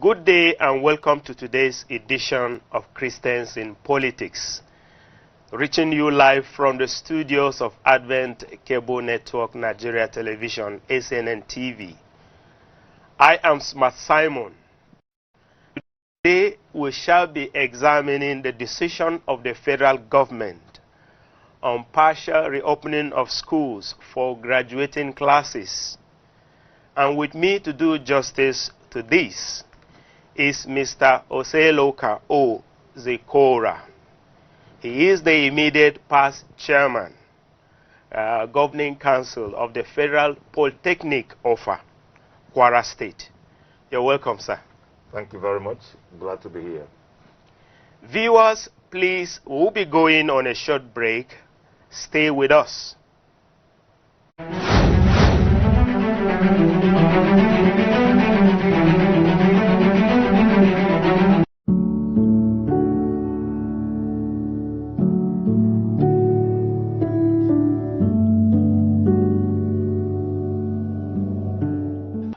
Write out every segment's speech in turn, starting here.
Good day and welcome to today's edition of Christians in Politics, reaching you live from the studios of Advent Cable Network Nigeria Television, ACNNTV. I am Smart Simon. Today we shall be examining the decision of the federal government on partial reopening of schools for graduating classes. And with me to do justice to this is Mr. Oseloka O. Zekora. He is the immediate past chairman, governing council of the Federal Polytechnic Offer, Kwara State. You're welcome, sir. Thank you very much. Glad to be here. Viewers, please, we'll be going on a short break. Stay with us.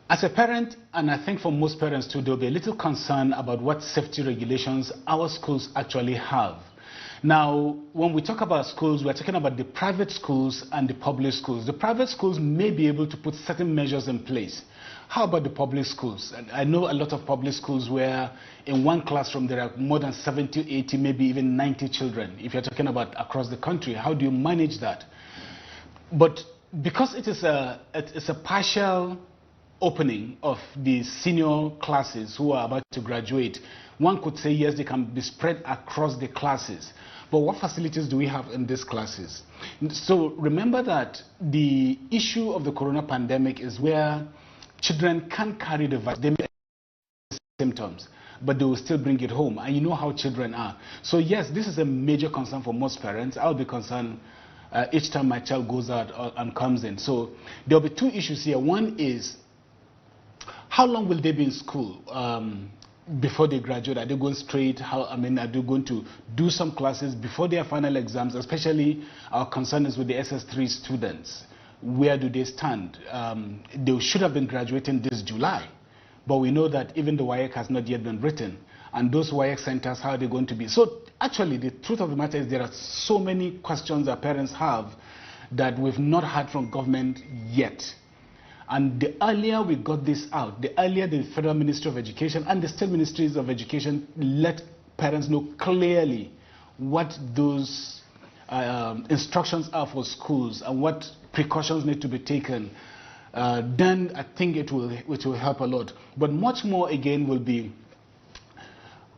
As a parent, and I think for most parents too, there will be a little concern about what safety regulations our schools actually have. Now, when we talk about schools, we're talking about the private schools and the public schools. The private schools may be able to put certain measures in place. How about the public schools? And I know a lot of public schools where in one classroom there are more than 70, 80, maybe even 90 children. If you're talking about across the country, how do you manage that? But because it is a partial opening of the senior classes who are about to graduate, one could say yes, they can be spread across the classes. But what facilities do we have in these classes? So remember that the issue of the corona pandemic is where children can carry the virus. They may have symptoms, but they will still bring it home. And you know how children are. So yes, this is a major concern for most parents. I'll be concerned each time my child goes out and comes in. So there will be two issues here. One is, how long will they be in school before they graduate? Are they going straight? Are they going to do some classes before their final exams? Especially our concern is with the SS3 students. Where do they stand? They should have been graduating this July, but we know that even the WAEC has not yet been written. And those WAEC centers, how are they going to be? So actually, the truth of the matter is there are so many questions that parents have that we've not heard from government yet. And the earlier we got this out, the earlier the Federal Ministry of Education and the State Ministries of Education let parents know clearly what those instructions are for schools and what precautions need to be taken, then I think it will help a lot. But much more again will be,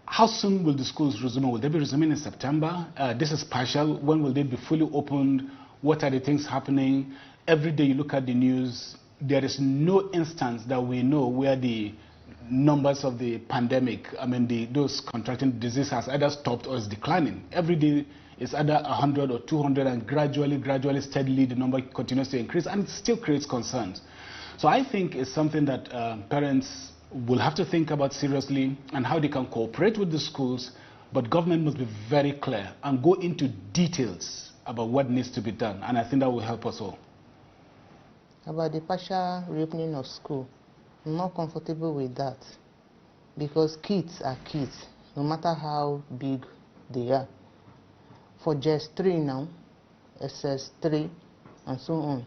how soon will the schools resume? Will they be resuming in September? This is partial. When will they be fully opened? What are the things happening? Every day you look at the news, there is no instance that we know where the numbers of the pandemic, those contracting disease has either stopped or is declining. Every day it's either 100 or 200, and gradually, steadily the number continues to increase, and it still creates concerns. So I think it's something that parents will have to think about seriously and how they can cooperate with the schools, but government must be very clear and go into details about what needs to be done, and I think that will help us all. About the partial reopening of school, I'm not comfortable with that, because kids are kids, no matter how big they are. For just 3 now, SS3, and so on.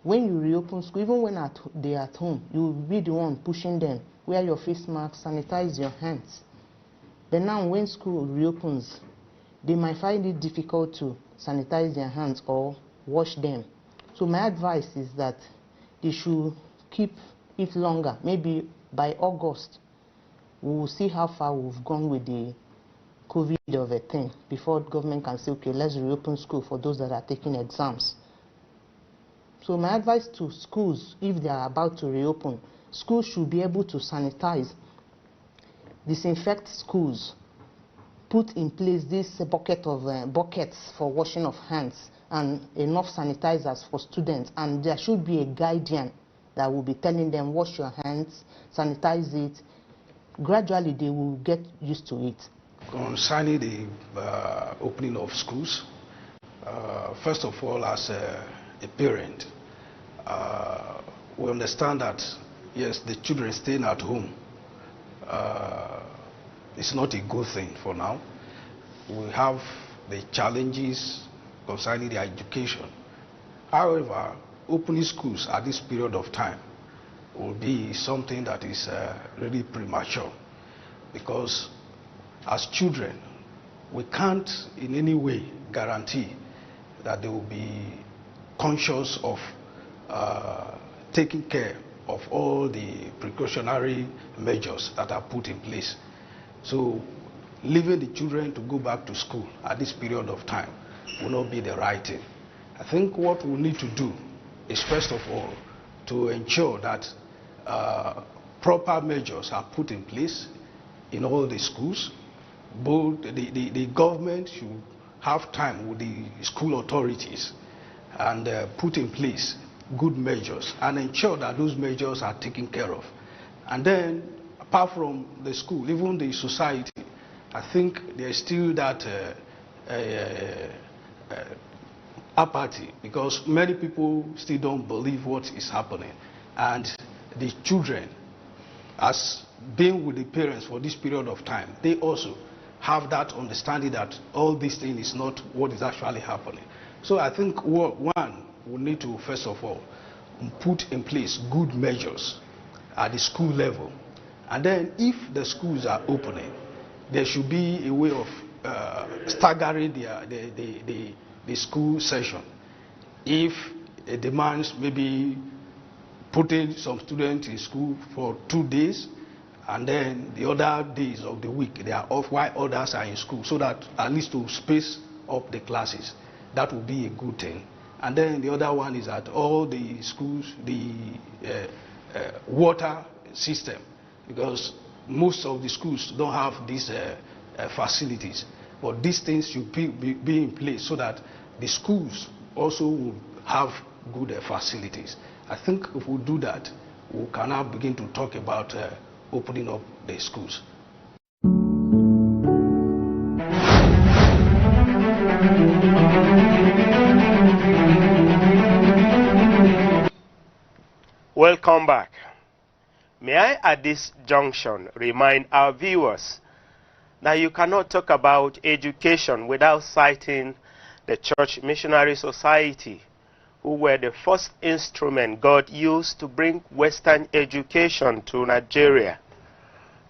When you reopen school, even when they're at home, you will be the one pushing them. Wear your face mask, sanitize your hands. But now when school reopens, they might find it difficult to sanitize their hands or wash them. So my advice is that they should keep it longer. Maybe by August, we will see how far we've gone with the COVID of a thing before government can say, okay, let's reopen school for those that are taking exams. So my advice to schools, if they are about to reopen, schools should be able to sanitize, disinfect schools, put in place this buckets for washing of hands, and enough sanitizers for students, and there should be a guardian that will be telling them, wash your hands, sanitize it. Gradually they will get used to it. Concerning the opening of schools, first of all, as a parent, we understand that yes, the children staying at home it's not a good thing for now. We have the challenges concerning the education. However, opening schools at this period of time will be something that is really premature, because as children, we can't in any way guarantee that they will be conscious of taking care of all the precautionary measures that are put in place. So leaving the children to go back to school at this period of time will not be the right thing. I think what we need to do is, first of all, to ensure that proper measures are put in place in all the schools. Both the government should have time with the school authorities and put in place good measures and ensure that those measures are taken care of. And then, apart from the school, even the society, I think there's still that apathy, because many people still don't believe what is happening. And the children, as being with the parents for this period of time, they also have that understanding that all this thing is not what is actually happening. So I think one, we need to first of all put in place good measures at the school level. And then if the schools are opening, there should be a way of staggering the school session. If it demands maybe putting some students in school for 2 days, and then the other days of the week they are off while others are in school, so that at least to space up the classes. That would be a good thing. And then the other one is that all the schools, the water system, because most of the schools don't have these facilities. But these things should be in place so that the schools also will have good facilities. I think if we do that, we can now begin to talk about opening up the schools. Welcome back. May I at this junction remind our viewers that you cannot talk about education without citing the Church Missionary Society, who were the first instrument God used to bring Western education to Nigeria.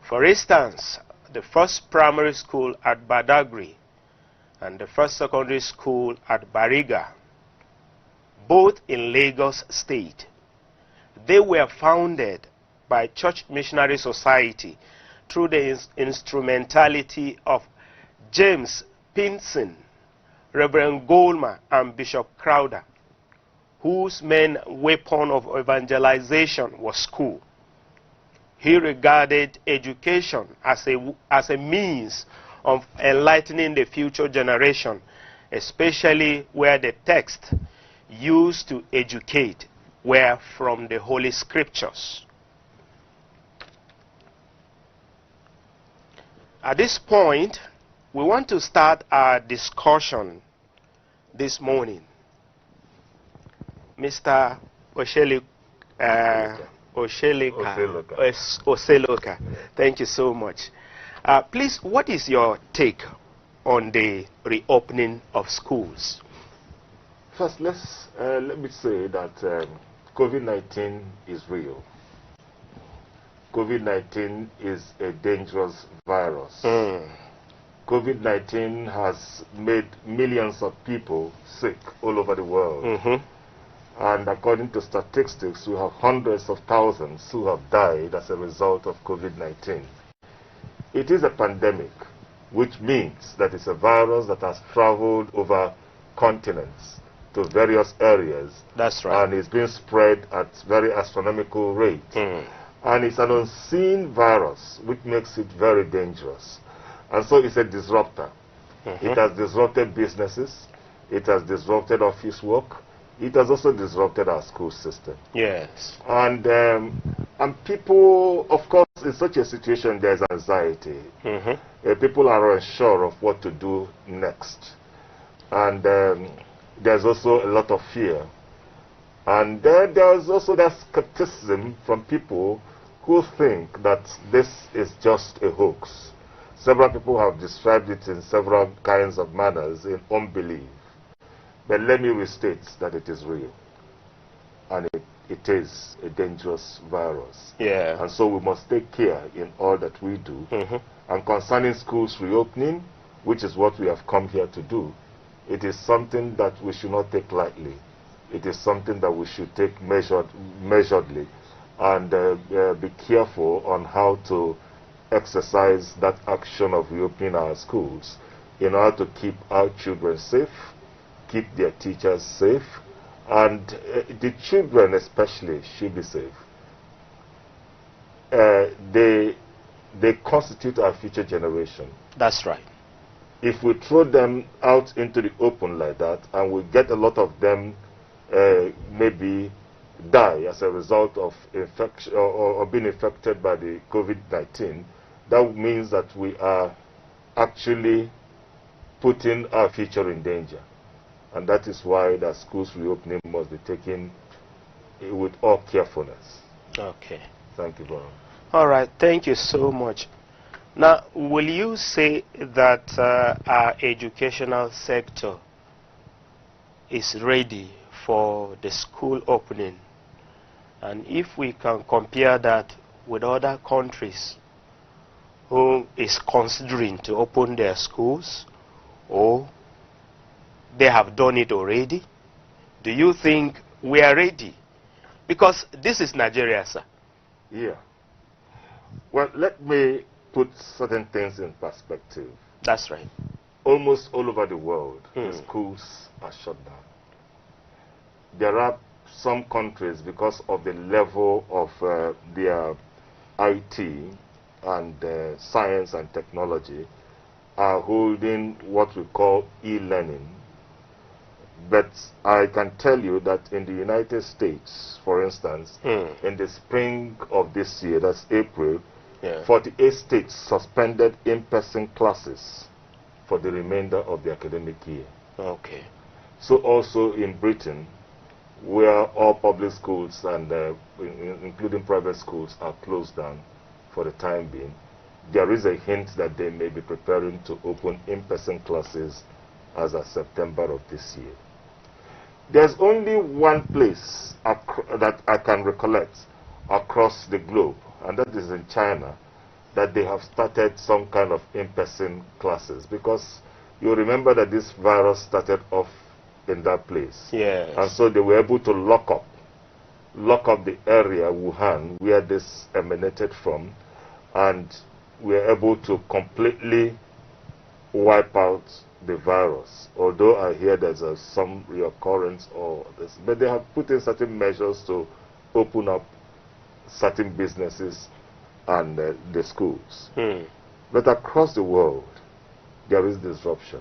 For instance, the first primary school at Badagry and the first secondary school at Bariga, both in Lagos State. They were founded by Church Missionary Society through the instrumentality of James Pinson, Reverend Goldman, and Bishop Crowder, whose main weapon of evangelization was school. He regarded education as a means of enlightening the future generation, especially where the text used to educate were from the Holy Scriptures. At this point, we want to start our discussion this morning. Mr. Oseloka, thank you so much. Please, what is your take on the reopening of schools? First, let me say that COVID-19 is real. COVID-19 is a dangerous virus. COVID-19 has made millions of people sick all over the world. And according to statistics, we have hundreds of thousands who have died as a result of COVID-19. It is a pandemic, which means that it's a virus that has traveled over continents to various areas. That's right. And it's being spread at very astronomical rate. And it's an unseen virus, which makes it very dangerous. And so it's a disruptor. It has disrupted businesses. It has disrupted office work. It has also disrupted our school system. Yes. And people, of course, in such a situation, there's anxiety. People are unsure of what to do next. And there's also a lot of fear. And then there's also that skepticism from people who think that this is just a hoax. Several people have described it in several kinds of manners in unbelief. But let me restate that it is real. And it is a dangerous virus. Yeah. And so we must take care in all that we do. And concerning schools reopening, which is what we have come here to do, it is something that we should not take lightly. It is something that we should take measuredly and be careful on how to exercise that action of reopening our schools in order to keep our children safe, keep their teachers safe, and the children especially should be safe. They constitute our future generation. That's right. If we throw them out into the open like that, and we get a lot of them maybe die as a result of infection or being infected by the COVID-19, that means that we are actually putting our future in danger. And that is why the schools reopening must be taken with all carefulness. Okay. Thank you very much. All right. Thank you so much. Now, will you say that our educational sector is ready for the school opening? And if we can compare that with other countries who is considering to open their schools, or they have done it already, do you think we are ready? Because this is Nigeria, sir. Yeah. Well, let me put certain things in perspective. That's right. Almost all over the world, the schools are shut down. There are some countries, because of the level of their IT and science and technology, are holding what we call e-learning. But I can tell you that in the United States, for instance, in the spring of this year, that's April, 48 states suspended in-person classes for the remainder of the academic year. Okay. So also in Britain, where all public schools and including private schools are closed down for the time being, there is a hint that they may be preparing to open in-person classes as of September of this year. There's only one place that I can recollect across the globe, and that is in China, that they have started some kind of in-person classes, because you remember that this virus started off in that place. Yes. And so they were able to lock up the area, Wuhan, where this emanated from, and were able to completely wipe out the virus. Although I hear there's some reoccurrence or this, but they have put in certain measures to open up certain businesses and the schools. But across the world, there is disruption.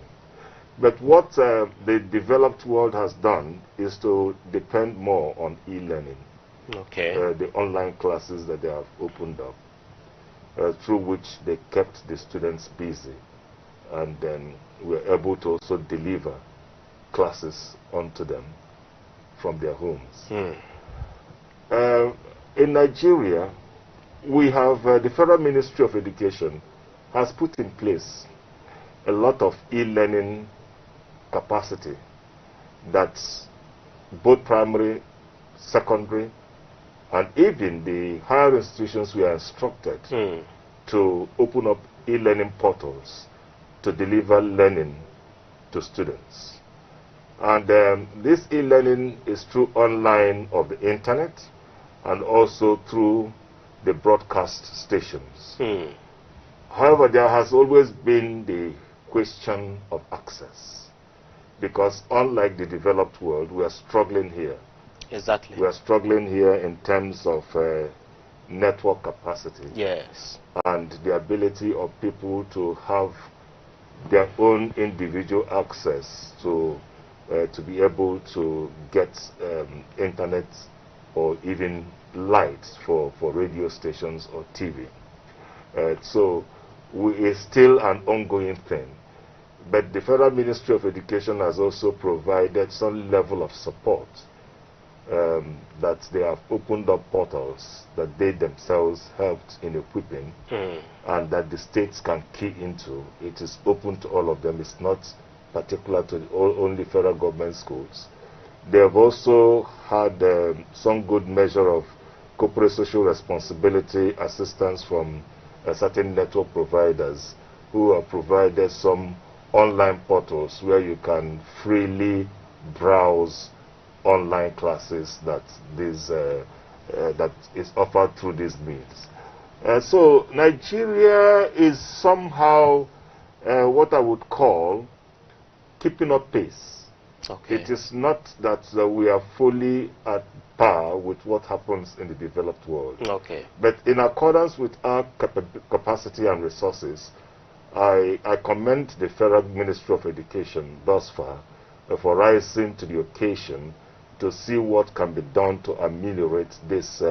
But what the developed world has done is to depend more on e-learning. Okay. The online classes that they have opened up, through which they kept the students busy, and then were able to also deliver classes onto them from their homes. In Nigeria, we have the Federal Ministry of Education has put in place a lot of e-learning capacity that both primary, secondary, and even the higher institutions were instructed to open up e-learning portals to deliver learning to students. And this e-learning is through online of the internet and also through the broadcast stations. However, there has always been the question of access, because unlike the developed world, we are struggling here. Exactly. We are struggling here in terms of network capacity. Yes. And the ability of people to have their own individual access to be able to get internet or even lights for radio stations or TV. So it's still an ongoing thing. But the Federal Ministry of Education has also provided some level of support that they have opened up portals that they themselves helped in equipping, and that the states can key into. It is open to all of them. It's not particular to only federal government schools. They have also had some good measure of corporate social responsibility assistance from certain network providers who have provided some online portals where you can freely browse online classes that that is offered through these means. So Nigeria is somehow what I would call keeping up pace. Okay. It is not that we are fully at par with what happens in the developed world. Okay. But in accordance with our capacity and resources, I commend the Federal Ministry of Education thus far for rising to the occasion to see what can be done to ameliorate this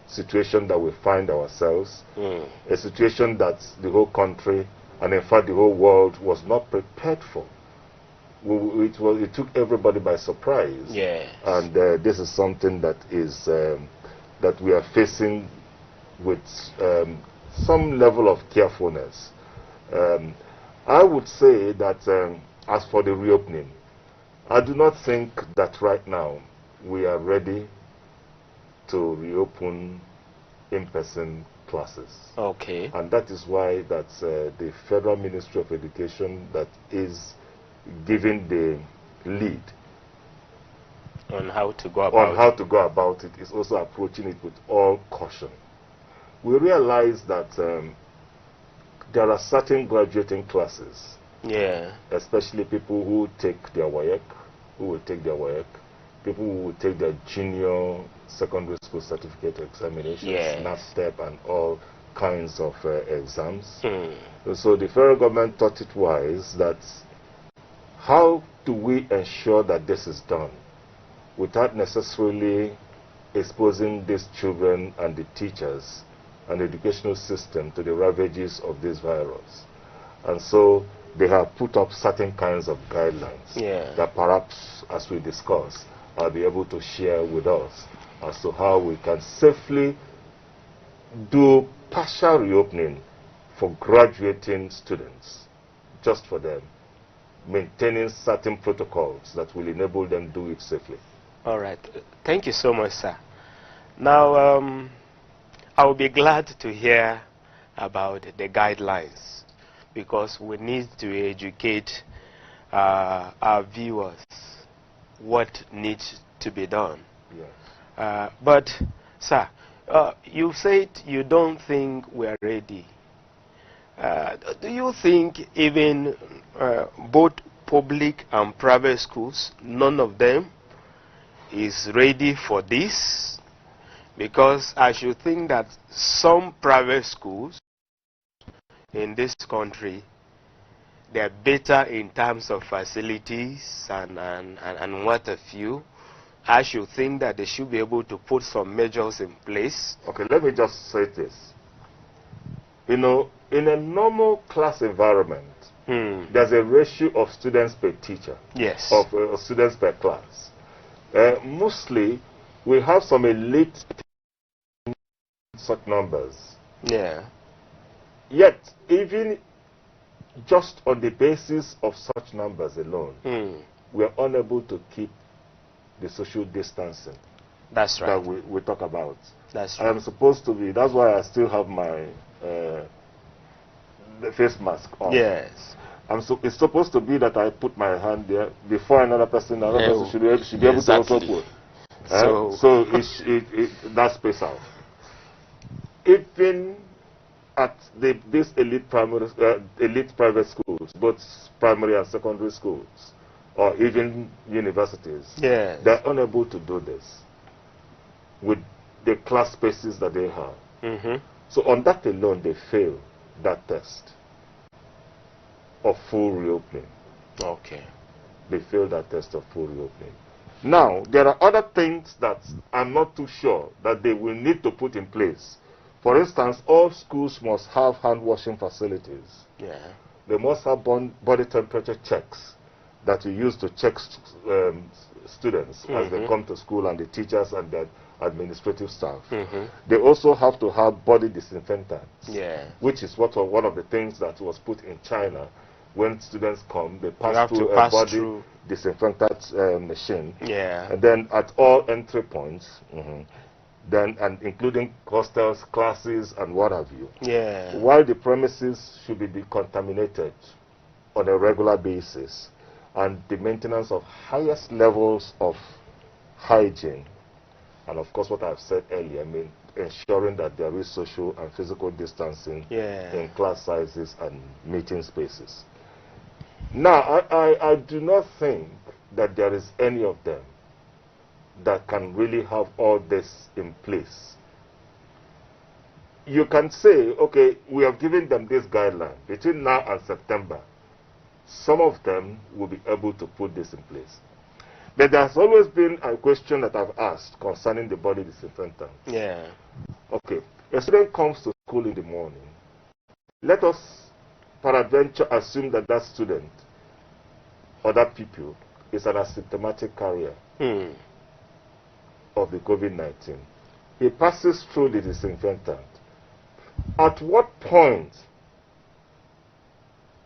situation that we find ourselves, a situation that the whole country and in fact the whole world was not prepared for. It took everybody by surprise. Yes. And this is something that is that we are facing with some level of carefulness. I would say that as for the reopening, I do not think that right now we are ready to reopen in-person classes. Okay. And that is why that the Federal Ministry of Education that is giving the lead on how to go about it is also approaching it with all caution. We realize that there are certain graduating classes, especially people who take their WAEC, people who will take their junior secondary school certificate examinations, NASTEP and all kinds of exams. So the federal government thought it wise that how do we ensure that this is done without necessarily exposing these children and the teachers and the educational system to the ravages of this virus? And so they have put up certain kinds of guidelines that perhaps, as we discuss, I'll be able to share with us as to how we can safely do partial reopening for graduating students, just for them, maintaining certain protocols that will enable them to do it safely. All right. Thank you so much, sir. Now, I will be glad to hear about the guidelines, because we need to educate our viewers what needs to be done. Yes. But, sir, you said you don't think we are ready. Do you think even both public and private schools, none of them is ready for this? Because I should think that some private schools in this country, they are better in terms of facilities and what a few. I should think that they should be able to put some measures in place. Okay, let me just say this. You know, in a normal class environment, there's a ratio of students per teacher. Yes. Of students per class. Mostly, we have some elite such numbers. Yeah. Yet, even just on the basis of such numbers alone, we are unable to keep the social distancing. That's right. That we talk about. That's right. I'm supposed to be, that's why I still have my the face mask on. Yes. It's supposed to be that I put my hand there before another person should be able to also put. So that's space out. Even at these elite private schools, both primary and secondary schools, or even universities, they're unable to do this with the class spaces that they have. So on that alone, they fail that test of full reopening. Okay. They fail that test of full reopening. Now, there are other things that I'm not too sure that they will need to put in place. For instance, all schools must have hand washing facilities. Yeah. They must have body temperature checks that you use to check students as they come to school, and the teachers and the administrative staff. They also have to have body disinfectants, which is one of the things that was put in China. When students come, they pass through a body disinfectant machine, and then at all entry points, then and including hostels, classes, and what have you. While the premises should be decontaminated on a regular basis, and the maintenance of highest levels of hygiene, and of course what I've said earlier, I mean ensuring that there is social and physical distancing in class sizes and meeting spaces. Now, I do not think that there is any of them that can really have all this in place. You can say, okay, we have given them this guideline. Between now and September, some of them will be able to put this in place. But there has always been a question that I've asked concerning the body disinfectant. Okay, a student comes to school in the morning. Let us, peradventure, assume that that student or that pupil is an asymptomatic carrier of the COVID-19. He passes through the disinfectant. At what point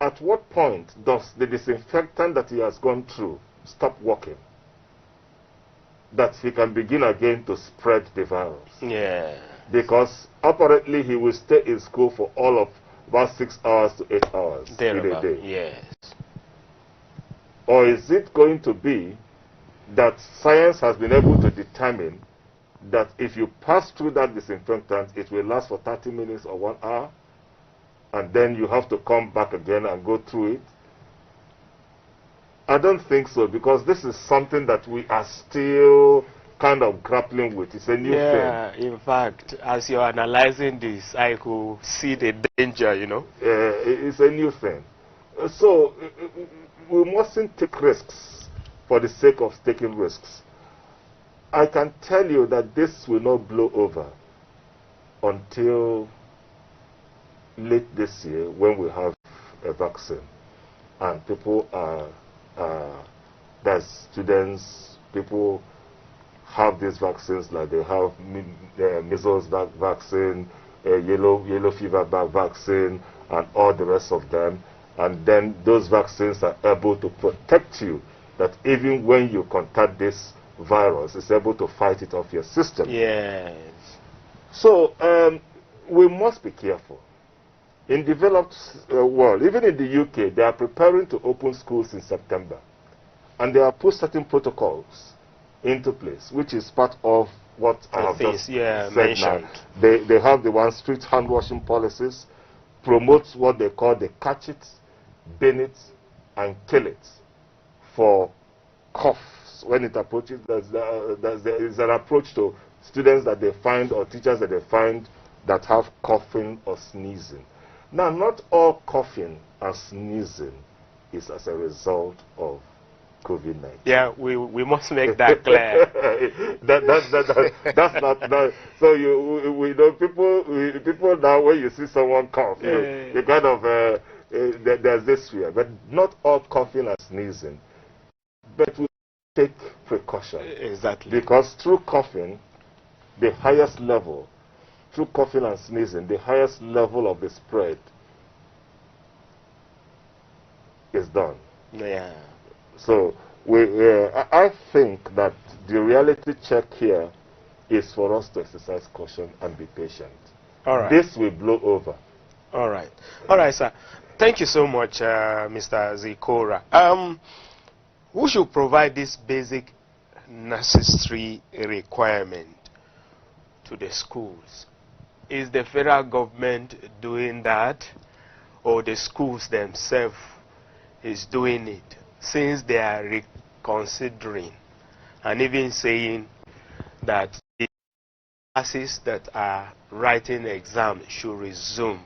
does the disinfectant that he has gone through stop working, that he can begin again to spread the virus? Because apparently he will stay in school for all of about 6 hours to 8 hours in a day. Or is it going to be that science has been able to determine that if you pass through that disinfectant, it will last for 30 minutes or 1 hour, and then you have to come back again and go through it? I don't think so, because this is something that we are still kind of grappling with. It's a new thing. In fact, as you're analyzing this, I could see the danger, you know. It's a new thing. So we mustn't take risks for the sake of taking risks. I can tell you that this will not blow over until late this year, when we have a vaccine and people there's students, people have these vaccines, like they have measles vaccine, yellow fever vaccine, and all the rest of them. And then those vaccines are able to protect you, that even when you contact this virus, it's able to fight it off your system. So we must be careful. In developed world, even in the UK, they are preparing to open schools in September. And they have put certain protocols into place, which is part of what I have just said now. They have the one strict hand washing policies, promotes what they call the catch it, bin it, and kill it for coughs. When it approaches, there is an approach to students that they find, or teachers that they find, that have coughing or sneezing. Now, not all coughing and sneezing is as a result of COVID-19. We must make that clear. That's not that. So we know people now, when you see someone cough, you kind of there's this fear. But not all coughing and sneezing. But we take precaution. Because through coughing, the highest level, through coughing and sneezing, the highest level of the spread is done. So I think that the reality check here is for us to exercise caution and be patient. This will blow over. All right, sir. Thank you so much, Mr. Zikora. Who should provide this basic necessary requirement to the schools? Is the federal government doing that, or the schools themselves is doing it, since they are reconsidering and even saying that the classes that are writing exams should resume?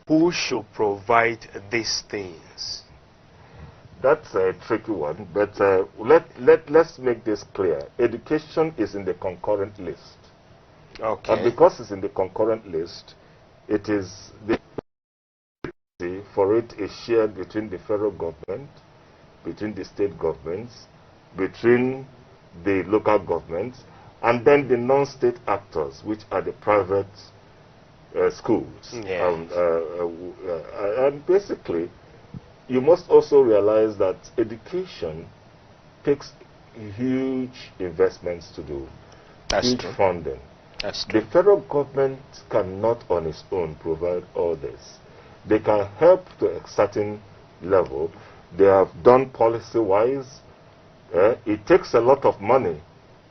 Who should provide these things? That's a tricky one, but let's make this clear. Education is in the concurrent list. And because it's in the concurrent list, it is the for it is shared between the federal government, between the state governments, between the local governments, and then the non-state actors, which are the private schools. Yeah. And basically, you must also realize that education takes huge investments to do, huge funding. That's true. The federal government cannot on its own provide all this. They can help to a certain level. They have done policy-wise. It takes a lot of money,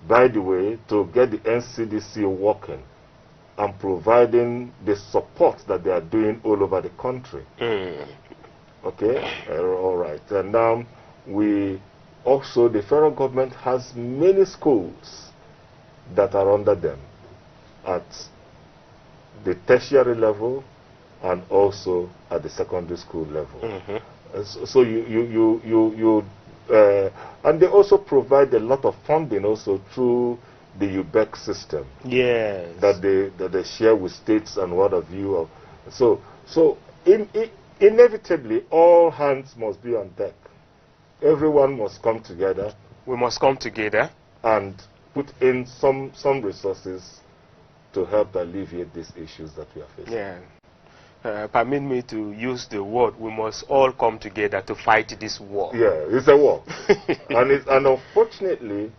by the way, to get the NCDC working and providing the support that they are doing all over the country. Okay, all right. And now we also, the federal government has many schools that are under them at the tertiary level and also at the secondary school level. So and they also provide a lot of funding also through the UBEC system. Yes. That they share with states and what have you. So inevitably, all hands must be on deck. Everyone must come together. We must come together and put in some resources to help alleviate these issues that we are facing. Yeah. Permit me to use the word, we must all come together to fight this war. Yeah, it's a war. and unfortunately,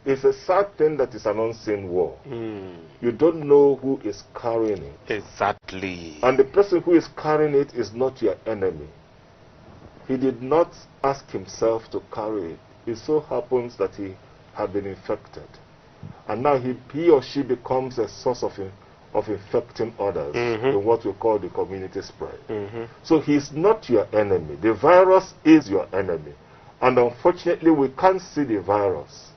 it's a sad thing that it's an unseen war. You don't know who is carrying it. Exactly. And the person who is carrying it is not your enemy. He did not ask himself to carry it. It so happens that he had been infected. And now he or she becomes a source of infecting others in what we call the community spread. So he's not your enemy. The virus is your enemy. And unfortunately, we can't see the virus.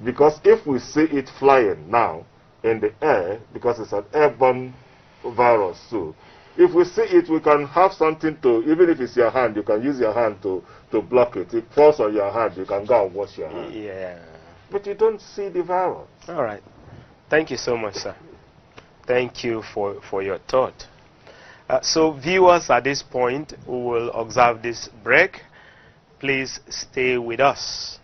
Because if we see it flying now in the air, because it's an airborne virus too, if we see it, we can have something to, even if it's your hand, you can use your hand to block it. It falls on your hand, you can go and wash your hand. Yeah. But you don't see the virus. All right. Thank you so much, sir. Thank you for your thought. So viewers, at this point, we will observe this break. Please stay with us.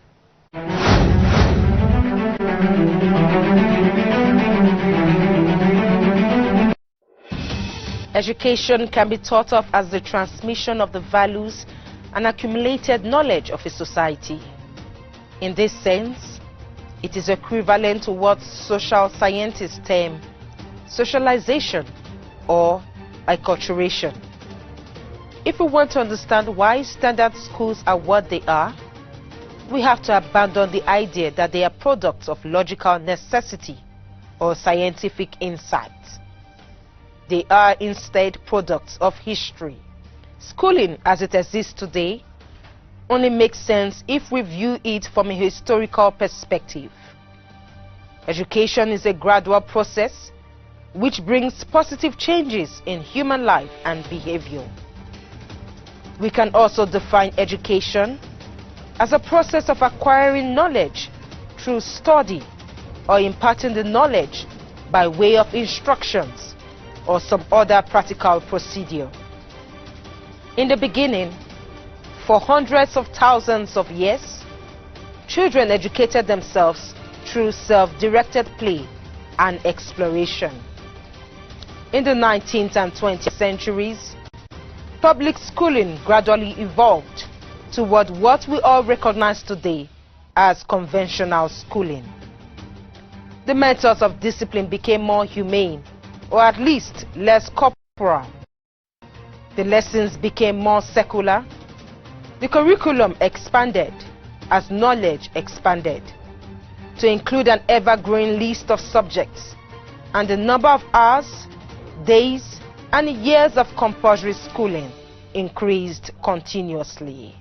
Education can be thought of as the transmission of the values and accumulated knowledge of a society. In this sense, it is equivalent to what social scientists term socialization or acculturation. If we want to understand why standard schools are what they are, we have to abandon the idea that they are products of logical necessity or scientific insight. They are instead products of history. Schooling as it exists today only makes sense if we view it from a historical perspective. Education is a gradual process which brings positive changes in human life and behavior. We can also define education as a process of acquiring knowledge through study or imparting the knowledge by way of instructions or some other practical procedure. In the beginning, for hundreds of thousands of years, children educated themselves through self-directed play and exploration. In the 19th and 20th centuries, public schooling gradually evolved toward what we all recognize today as conventional schooling. The methods of discipline became more humane, or at least less corporal. The lessons became more secular. The curriculum expanded as knowledge expanded to include an ever-growing list of subjects, and the number of hours, days, and years of compulsory schooling increased continuously.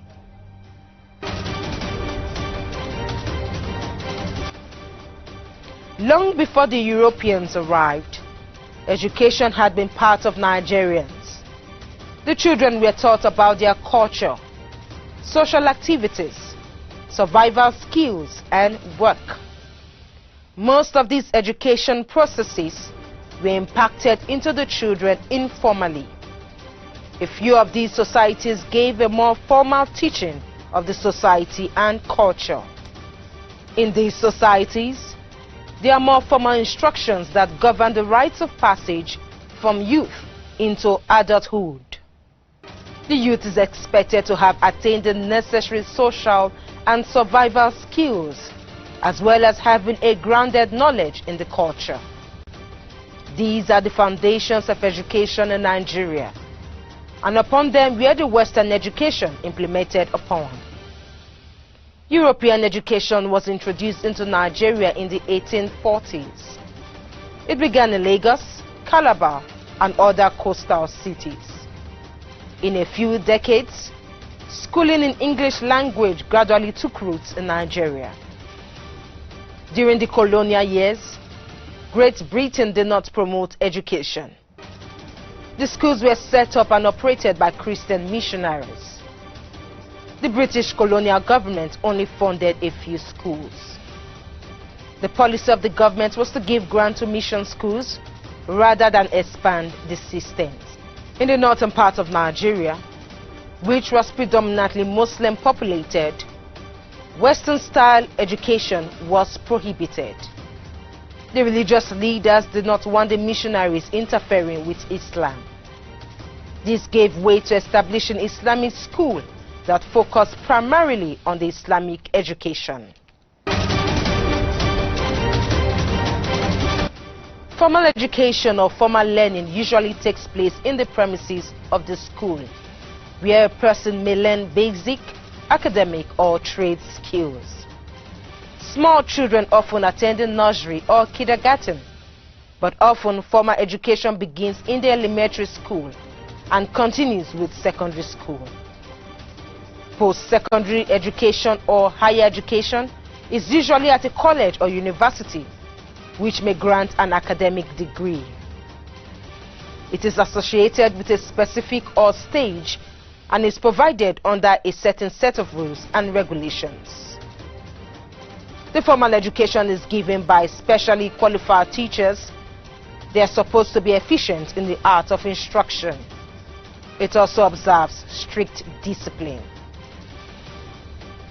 Long before the Europeans arrived, education had been part of Nigerians. The children were taught about their culture, social activities, survival skills, and work. Most of these education processes were impacted into the children informally. A few of these societies gave a more formal teaching of the society and culture. In these societies, there are more formal instructions that govern the rites of passage from youth into adulthood. The youth is expected to have attained the necessary social and survival skills, as well as having a grounded knowledge in the culture. These are the foundations of education in Nigeria, and upon them were the Western education implemented upon. European education was introduced into Nigeria in the 1840s. It began in Lagos, Calabar, and other coastal cities. In a few decades, schooling in English language gradually took roots in Nigeria. During the colonial years, Great Britain did not promote education. The schools were set up and operated by Christian missionaries. The British colonial government only funded a few schools. The policy of the government was to give grant to mission schools rather than expand the systems. In the northern part of Nigeria, which was predominantly Muslim populated, Western-style education was prohibited. The religious leaders did not want the missionaries interfering with Islam. This gave way to establishing Islamic school that focused primarily on the Islamic education. Formal education or formal learning usually takes place in the premises of the school, where a person may learn basic, academic or trade skills. Small children often attend the nursery or kindergarten, but often formal education begins in the elementary school and continues with secondary school. Post-secondary education or higher education is usually at a college or university, which may grant an academic degree. It is associated with a specific or stage and is provided under a certain set of rules and regulations. The formal education is given by specially qualified teachers. They are supposed to be efficient in the art of instruction. It also observes strict discipline.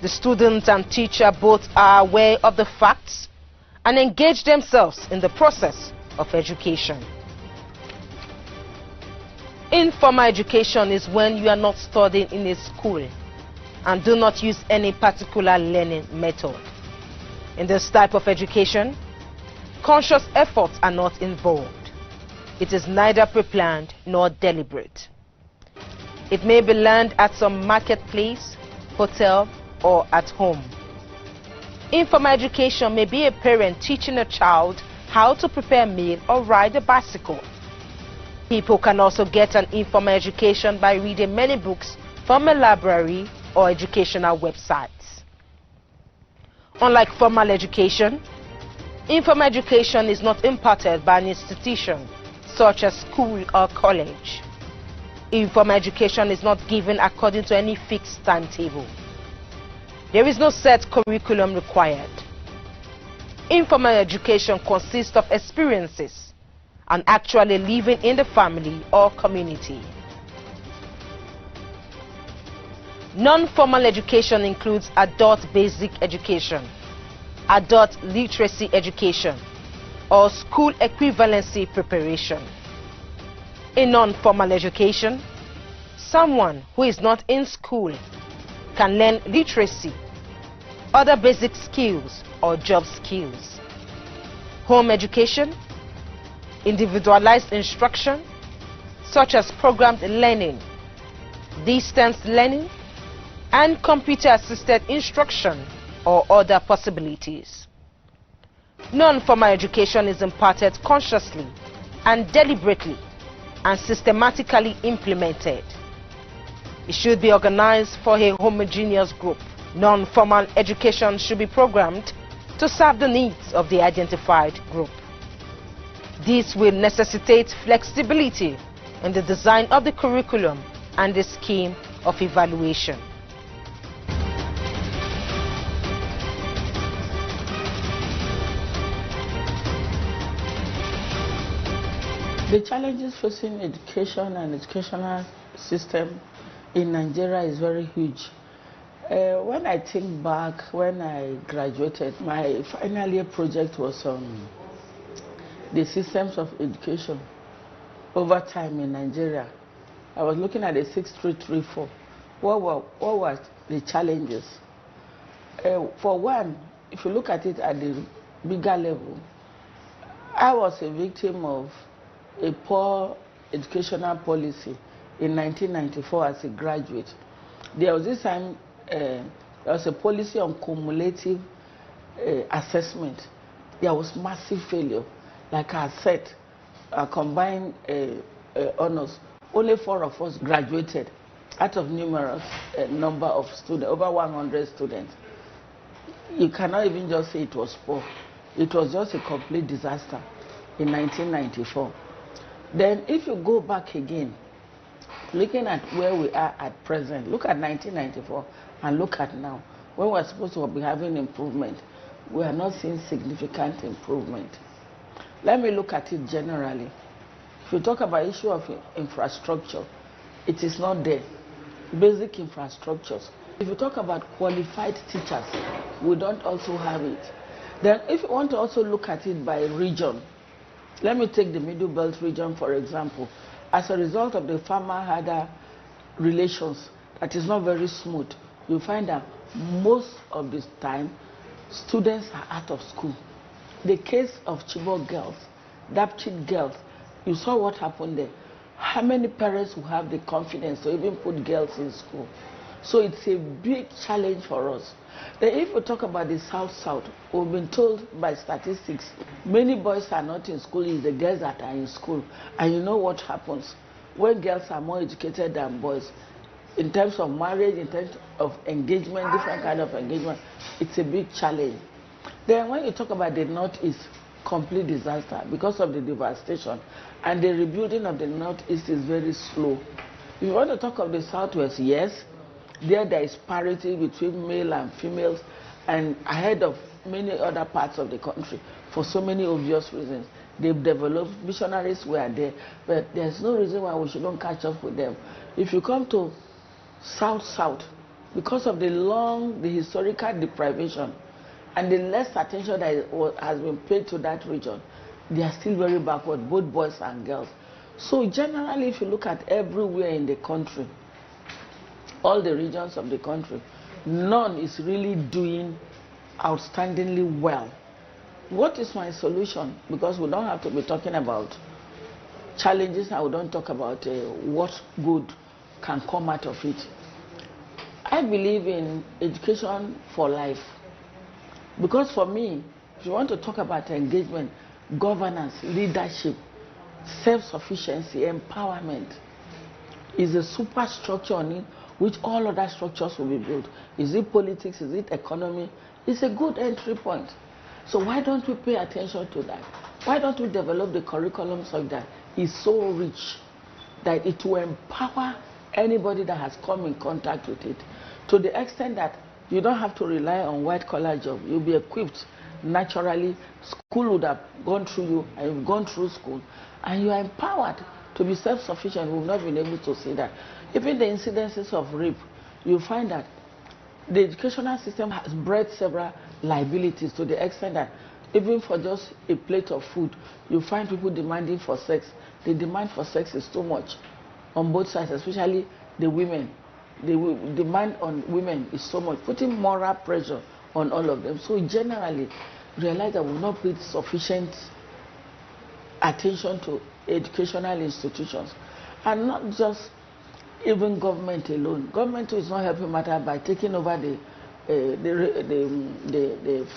The student and teacher both are aware of the facts and engage themselves in the process of education. Informal education is when you are not studying in a school and do not use any particular learning method. In this type of education, conscious efforts are not involved. It is neither pre-planned nor deliberate. It may be learned at some marketplace, hotel, or at home. Informal education may be a parent teaching a child how to prepare a meal or ride a bicycle. People can also get an informal education by reading many books from a library or educational websites. Unlike formal education, informal education is not imparted by an institution such as school or college. Informal education is not given according to any fixed timetable. There is no set curriculum required. Informal education consists of experiences and actually living in the family or community. Non-formal education includes adult basic education, adult literacy education, or school equivalency preparation. In non-formal education, someone who is not in school can learn literacy, other basic skills, or job skills. Home education, individualized instruction, such as programmed learning, distance learning, and computer-assisted instruction, or other possibilities. Non-formal education is imparted consciously and deliberately and systematically implemented. It should be organized for a homogeneous group. Non-formal education should be programmed to serve the needs of the identified group. This will necessitate flexibility in the design of the curriculum and the scheme of evaluation. The challenges facing education and educational system in Nigeria is very huge. When I think back, when I graduated, my final year project was on the systems of education over time in Nigeria. I was looking at the 6334. What were the challenges? For one, if you look at it at the bigger level, I was a victim of a poor educational policy in 1994 as a graduate. There was this time, there was a policy on cumulative assessment. There was massive failure. Like I said, combined honors, only 4 of us graduated out of numerous number of students, over 100 students. You cannot even just say it was poor. It was just a complete disaster in 1994. Then if you go back again, looking at where we are at present, look at 1994 and look at now. When we're supposed to be having improvement, we are not seeing significant improvement. Let me look at it generally. If you talk about issue of infrastructure, it is not there. Basic infrastructures. If you talk about qualified teachers, we don't also have it. Then if you want to also look at it by region, let me take the Middle Belt region for example. As a result of the farmer-herder relations that is not very smooth, you find that most of the time, students are out of school. The case of Chibok girls, Dapchit girls, you saw what happened there. How many parents will have the confidence to even put girls in school? So it's a big challenge for us. Then if we talk about the South-South, we've been told by statistics, many boys are not in school, it's the girls that are in school. And you know what happens? When girls are more educated than boys, in terms of marriage, in terms of engagement, different kind of engagement, it's a big challenge. Then when you talk about the Northeast, complete disaster because of the devastation, and the rebuilding of the Northeast is very slow. If you want to talk of the Southwest, yes, there is parity between male and females and ahead of many other parts of the country for so many obvious reasons. They've developed, missionaries were there, but there's no reason why we shouldn't catch up with them. If you come to South-South, because of the historical deprivation and the less attention that has been paid to that region, they are still very backward, both boys and girls. So generally, if you look at everywhere in the country, all the regions of the country, none is really doing outstandingly well. What is my solution? Because we don't have to be talking about challenges and we don't talk about what good can come out of it. I believe in education for life. Because for me, if you want to talk about engagement, governance, leadership, self-sufficiency, empowerment is a superstructure on it which all other structures will be built. Is it politics? Is it economy? It's a good entry point. So why don't we pay attention to that? Why don't we develop the curriculum so that it's so rich that it will empower anybody that has come in contact with it, to the extent that you don't have to rely on white-collar job. You'll be equipped naturally. School would have gone through you, and you've gone through school, and you are empowered to be self-sufficient. We've not been able to see that. Even the incidences of rape, you find that the educational system has bred several liabilities to the extent that even for just a plate of food, you find people demanding for sex. The demand for sex is too much on both sides, especially the women. The demand on women is so much, putting moral pressure on all of them. So generally, realize that we've not paid sufficient attention to educational institutions, and not just even government alone. Government is not helping matter by taking over the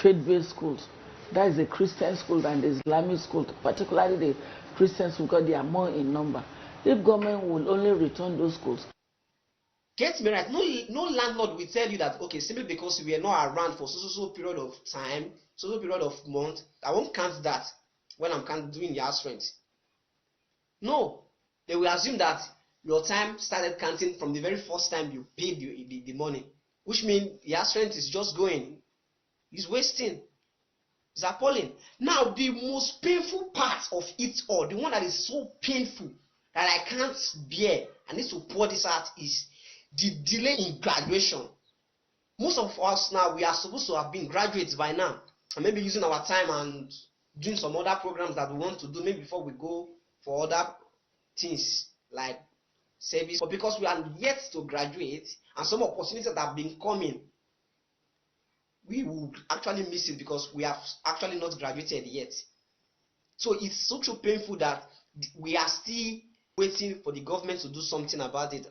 faith-based schools. That is the Christian school and the Islamic school, particularly the Christian school, because they are more in number. If government will only return those schools. Get me right. No landlord will tell you that, okay, simply because we are not around for so period of time, so period of month, I won't count that when I'm doing the house rent. No, they will assume that your time started counting from the very first time you paid the money, which means the house rent is just going, it's wasting. It's appalling. Now, the most painful part of it all, the one that is so painful that I can't bear, I need to pour this out, is the delay in graduation. Most of us now, we are supposed to have been graduates by now, and maybe using our time and doing some other programs that we want to do, maybe before we go for other things like service. But because we are yet to graduate, and some opportunities that have been coming, we would actually miss it because we have actually not graduated yet. So it's so painful that we are still waiting for the government to do something about it.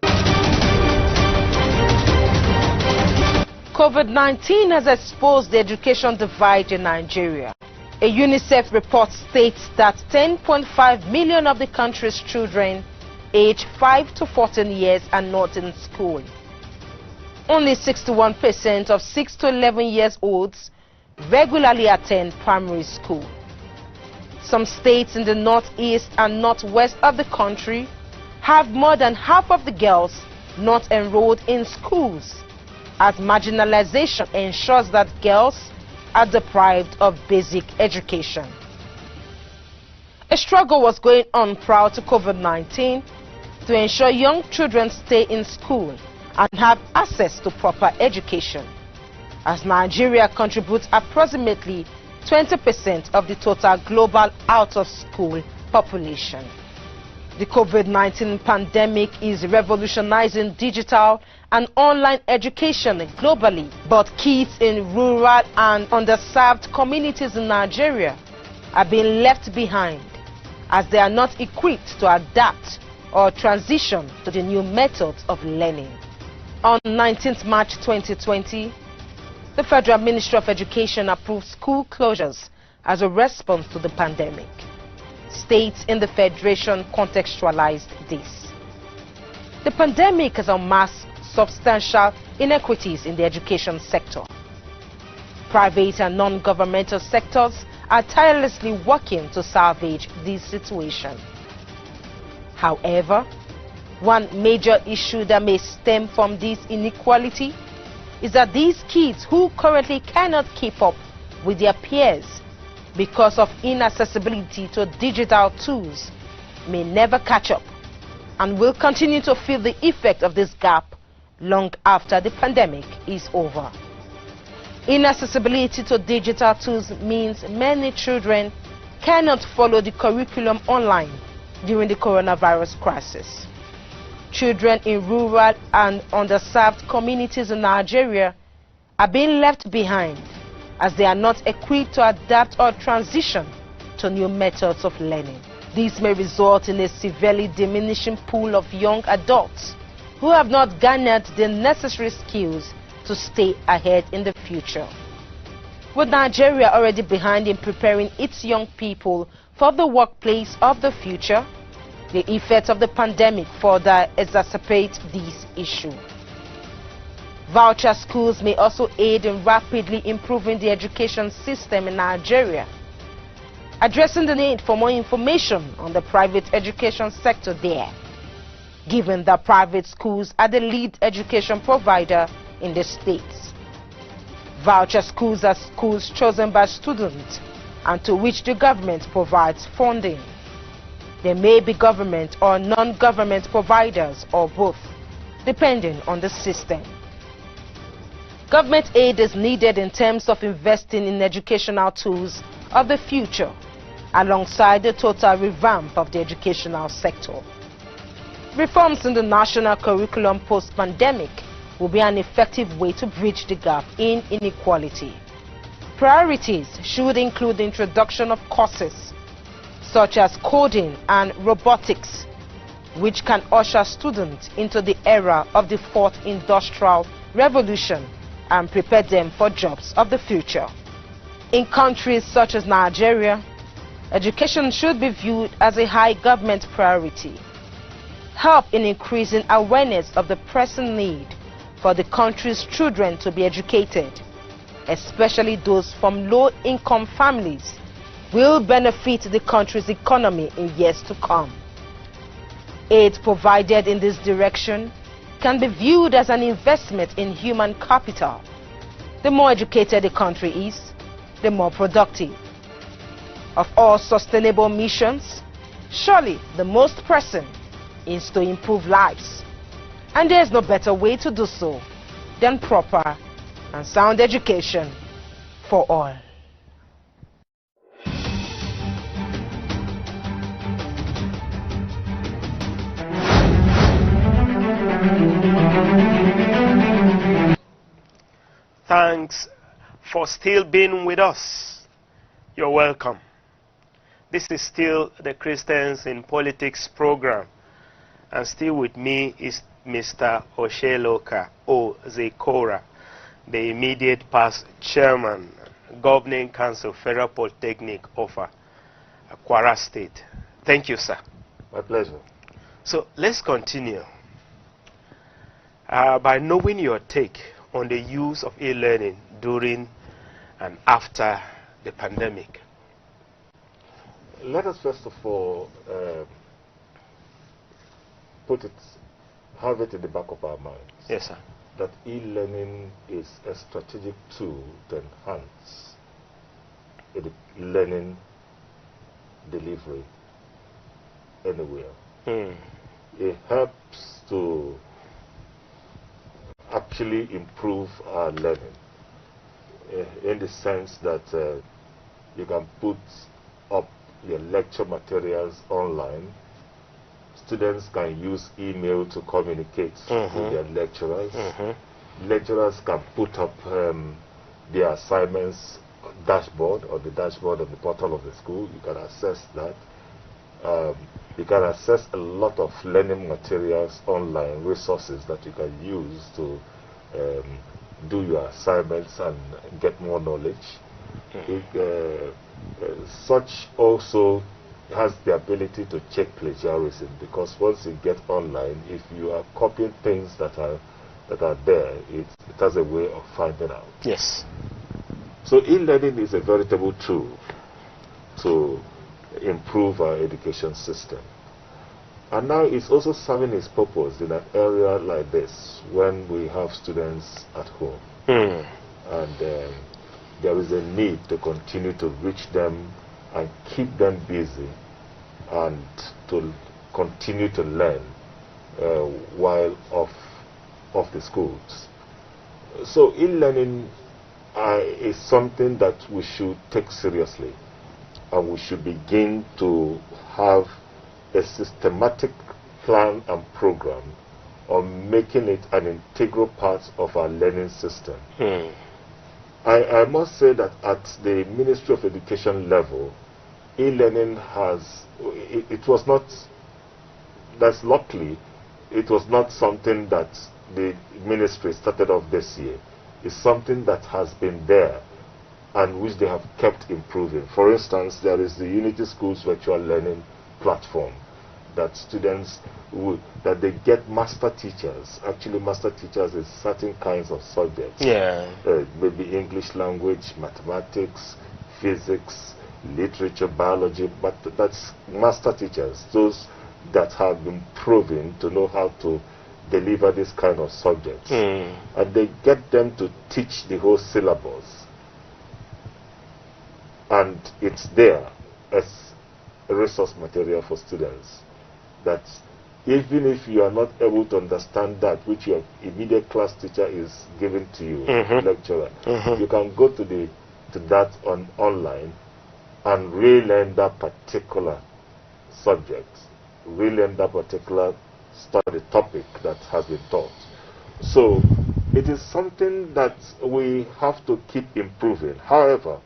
COVID-19 has exposed the education divide in Nigeria. A UNICEF report states that 10.5 million of the country's children aged 5 to 14 years are not in school. Only 61% of 6 to 11 years olds regularly attend primary school. Some states in the northeast and northwest of the country have more than half of the girls not enrolled in schools, as marginalization ensures that girls are deprived of basic education. A struggle was going on prior to COVID-19 to ensure young children stay in school and have access to proper education, as Nigeria contributes approximately 20% of the total global out-of-school population. The COVID-19 pandemic is revolutionizing digital and online education globally, but kids in rural and underserved communities in Nigeria are being left behind as they are not equipped to adapt or transition to the new methods of learning. On 19th March 2020, the Federal Ministry of Education approved school closures as a response to the pandemic. States in the Federation contextualized this. The pandemic has unmasked substantial inequities in the education sector. Private and non-governmental sectors are tirelessly working to salvage this situation. However, one major issue that may stem from this inequality is that these kids who currently cannot keep up with their peers because of inaccessibility to digital tools may never catch up and will continue to feel the effect of this gap long after the pandemic is over. Inaccessibility to digital tools means many children cannot follow the curriculum online during the coronavirus crisis. Children in rural and underserved communities in Nigeria are being left behind as they are not equipped to adapt or transition to new methods of learning. This may result in a severely diminishing pool of young adults who have not garnered the necessary skills to stay ahead in the future. With Nigeria already behind in preparing its young people for the workplace of the future, the effects of the pandemic further exacerbate this issue. Voucher schools may also aid in rapidly improving the education system in Nigeria, addressing the need for more information on the private education sector there, given that private schools are the lead education provider in the states. Voucher schools are schools chosen by students and to which the government provides funding. There may be government or non-government providers or both, depending on the system. Government aid is needed in terms of investing in educational tools of the future, alongside the total revamp of the educational sector. Reforms in the national curriculum post-pandemic will be an effective way to bridge the gap in inequality. Priorities should include the introduction of courses such as coding and robotics, which can usher students into the era of the fourth industrial revolution and prepare them for jobs of the future. In countries such as Nigeria, education should be viewed as a high government priority. Help in increasing awareness of the pressing need for the country's children to be educated, especially those from low-income families, will benefit the country's economy in years to come. Aid provided in this direction can be viewed as an investment in human capital. The more educated a country is, the more productive. Of all sustainable missions, surely the most pressing is to improve lives. And there is no better way to do so than proper and sound education for all. Thanks for still being with us. You're welcome. This is still the Christians in Politics program, and still with me is Mr. Osheloka Ozekora, the immediate past chairman, Governing Council, Federal Polytechnic Offer, Kwara State. Thank you, sir. My pleasure. So let's continue by knowing your take on the use of e-learning during and after the pandemic. Let us first of all have it in the back of our minds. Yes, sir. That e-learning is a strategic tool to enhance learning delivery anywhere. It helps to actually improve our learning in the sense that you can put up your lecture materials online. Students can use email to communicate with their lecturers. Lecturers can put up their assignments dashboard or the dashboard of the portal of the school. You can access that. You can access a lot of learning materials online, resources that you can use to do your assignments and get more knowledge. Such also has the ability to check plagiarism, because once you get online, if you are copying things that are there, it has a way of finding out. Yes. So e-learning is a veritable tool to improve our education system. And now it's also serving its purpose in an area like this when we have students at home. And there is a need to continue to reach them and keep them busy and to continue to learn while off the schools. So e-learning is something that we should take seriously, and we should begin to have a systematic plan and program on making it an integral part of our learning system. I must say that at the Ministry of Education level, e-learning it was not, that's luckily, it was not something that the ministry started off this year. It's something that has been there and which they have kept improving. For instance, there is the Unity Schools virtual learning platform that students that they get master teachers, actually master teachers in certain kinds of subjects. Maybe English language, mathematics, physics, literature, biology, but that's master teachers, those that have been proven to know how to deliver this kind of subjects. And they get them to teach the whole syllabus. And it's there as a resource material for students, that even if you are not able to understand that which your immediate class teacher is giving to you, lecturer, you can go to that online and relearn that particular subject, relearn that particular study topic that has been taught. So it is something that we have to keep improving. However,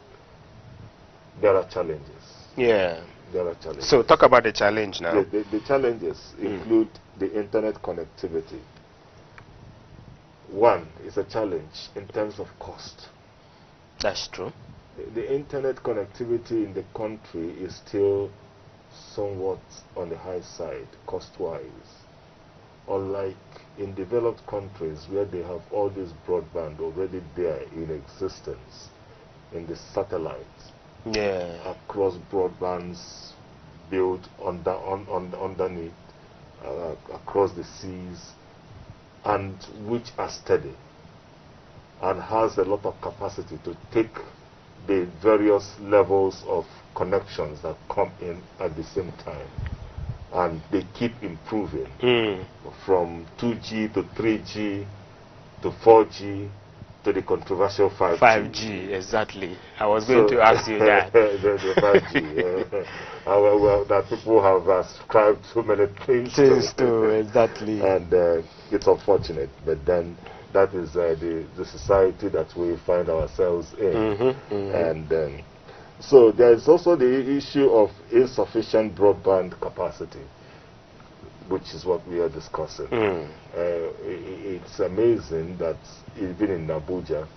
there are challenges. There are challenges. So talk about the challenge now. The challenges include the internet connectivity. One is a challenge in terms of cost. That's true. The internet connectivity in the country is still somewhat on the high side, cost-wise. Unlike in developed countries where they have all this broadband already there in existence, in the satellites. Across broadbands built underneath, across the seas, and which are steady and has a lot of capacity to take the various levels of connections that come in at the same time. And they keep improving from 2G to 3G to 4G to the controversial 5G. 5G, exactly. I was going to ask you that. the 5G. Well, that people have ascribed so many things to, exactly. And it's unfortunate, but then that is the society that we find ourselves in. And so there is also the issue of insufficient broadband capacity, which is what we are discussing. It's amazing that even in Abuja,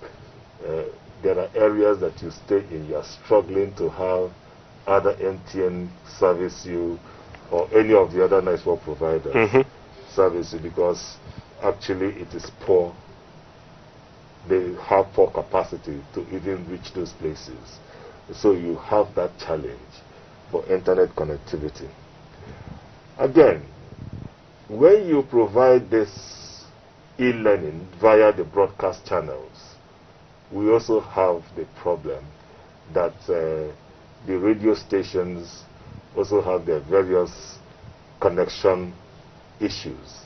there are areas that you stay in, you are struggling to have other MTN service you or any of the other network providers service you, because actually it is poor. They have poor capacity to even reach those places. So you have that challenge for internet connectivity. Again, when you provide this e-learning via the broadcast channels, we also have the problem that the radio stations also have their various connection issues,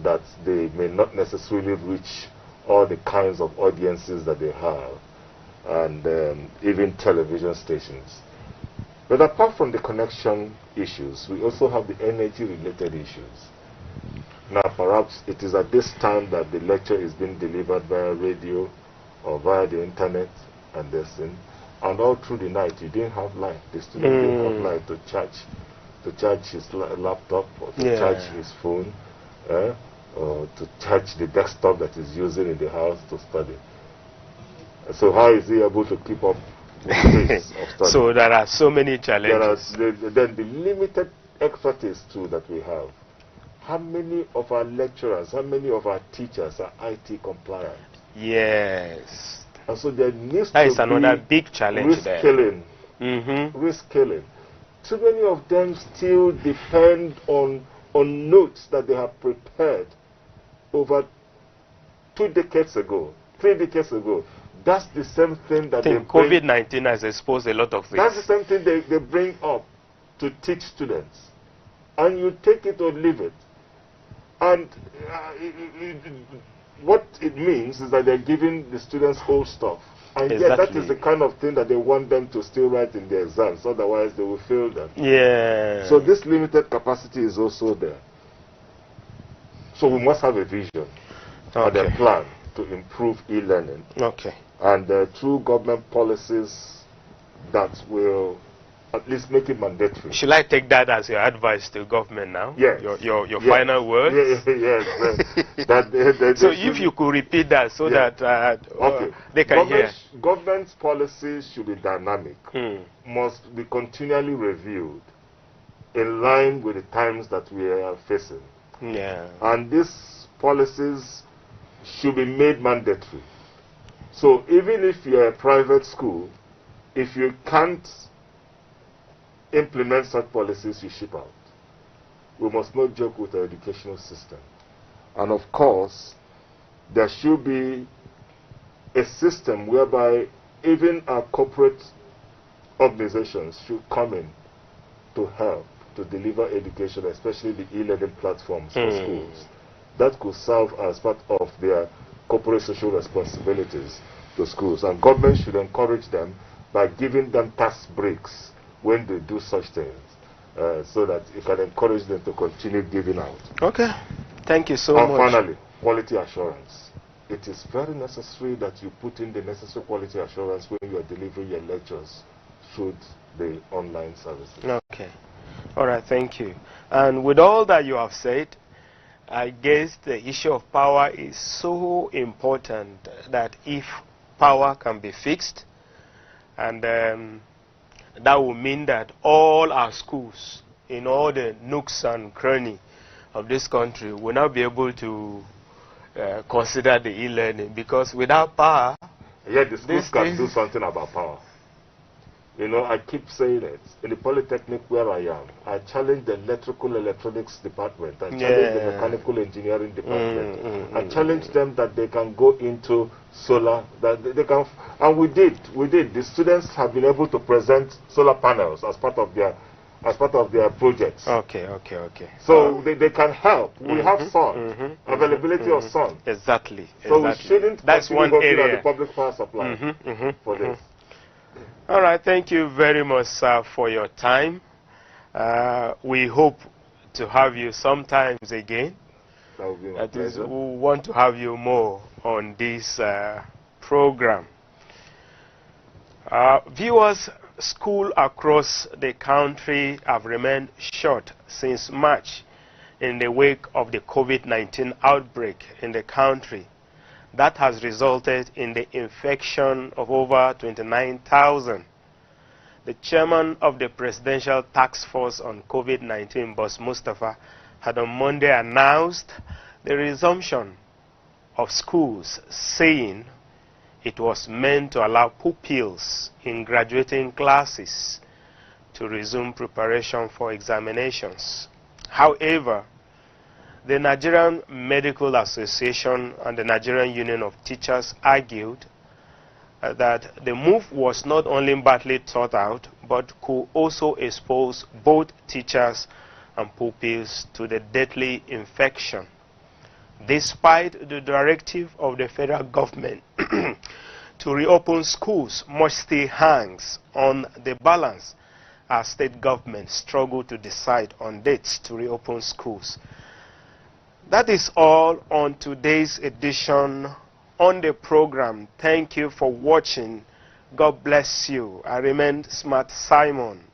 that they may not necessarily reach all the kinds of audiences that they have, and even television stations. But apart from the connection issues, we also have the energy-related issues. Now, perhaps it is at this time that the lecture is being delivered via radio or via the internet and this thing, and all through the night you didn't have light. The student didn't have light to charge his laptop or to charge his phone, or to charge the desktop that he's using in the house to study. So how is he able to keep up with the pace of study? So there are so many challenges. Then the limited expertise too that we have. How many of our lecturers, how many of our teachers are IT compliant? Yes. And so there needs that to is another big challenge reskilling. Reskilling. Too many of them still depend on notes that they have prepared over 2 decades ago, 3 decades ago. That's the same thing that COVID-19 has exposed a lot of things. That's the same thing they bring up to teach students. And you take it or leave it. And what it means is that they're giving the students old stuff. And yet that is the kind of thing that they want them to still write in their exams, otherwise they will fail them. Yeah. So this limited capacity is also there. So we must have a vision and a plan to improve e-learning. And through government policies that will at least make it mandatory. Should I take that as your advice to government now? Yes. Your final words? Yes. So if you could repeat that so that they can hear. Government's policies should be dynamic, must be continually reviewed in line with the times that we are facing. And these policies should be made mandatory. So even if you're a private school, if you can't implement such policies, you ship out. We must not joke with our educational system. And of course, there should be a system whereby even our corporate organizations should come in to help to deliver education, especially the e-learning platforms for schools. That could serve as part of their corporate social responsibilities to schools. And government should encourage them by giving them tax breaks when they do such things, so that it can encourage them to continue giving out. Thank you so much. And finally, quality assurance. It is very necessary that you put in the necessary quality assurance when you are delivering your lectures through the online services. All right, thank you. And with all that you have said, I guess the issue of power is so important that if power can be fixed, and that will mean that all our schools in all the nooks and crannies of this country will now be able to consider the e-learning, because without power, the schools can do something about power. You know, I keep saying it. In the Polytechnic where I am, I challenge the electrical electronics department. I challenge the mechanical engineering department. I challenge them that they can go into solar, that they can, and we did. The students have been able to present solar panels as part of their as part of their projects. Okay. So they can help. We have sun, availability of sun. Exactly. So we shouldn't That's one area. At the public power supply for this. All right, thank you very much, sir, for your time. We hope to have you sometimes again. That would be my That is, pleasure. we want to have you more on this program. Viewers, schools across the country have remained shut since March in the wake of the COVID-19 outbreak in the country. That has resulted in the infection of over 29,000. The chairman of the Presidential Task Force on COVID-19, Boss Mustafa, had on Monday announced the resumption of schools, saying it was meant to allow pupils in graduating classes to resume preparation for examinations. However, the Nigerian Medical Association and the Nigerian Union of Teachers argued that the move was not only badly thought out, but could also expose both teachers and pupils to the deadly infection. Despite the directive of the federal government to reopen schools, much still hangs on the balance as state governments struggle to decide on dates to reopen schools. That is all on today's edition on the program. Thank you for watching. God bless you. I remain Smart Simon.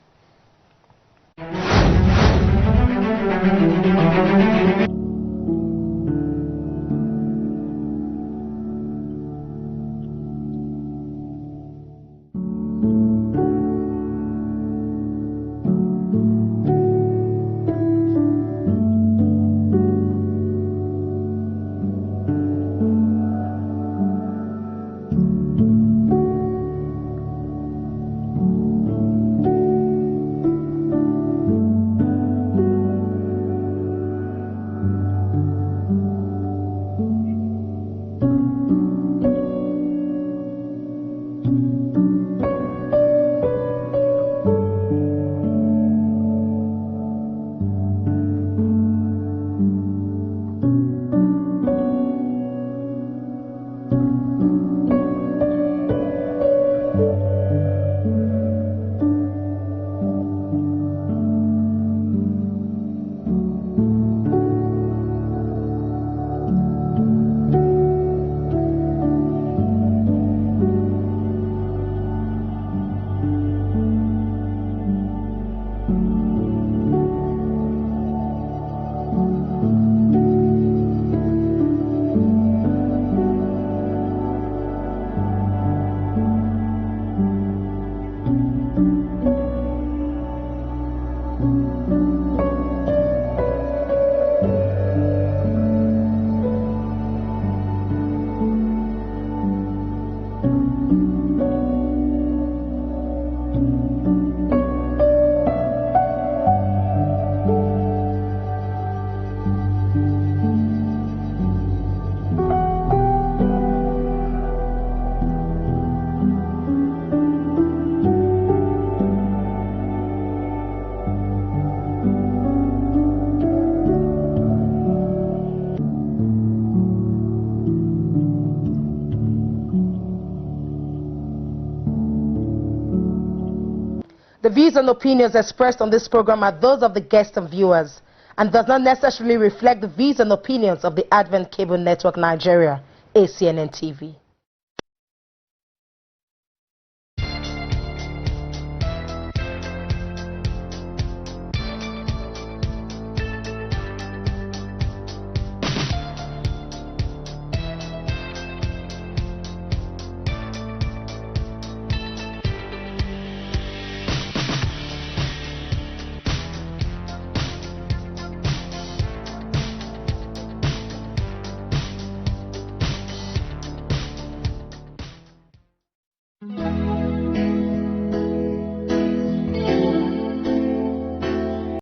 The views and opinions expressed on this program are those of the guests and viewers and does not necessarily reflect the views and opinions of the Advent Cable Network Nigeria, ACNNTV.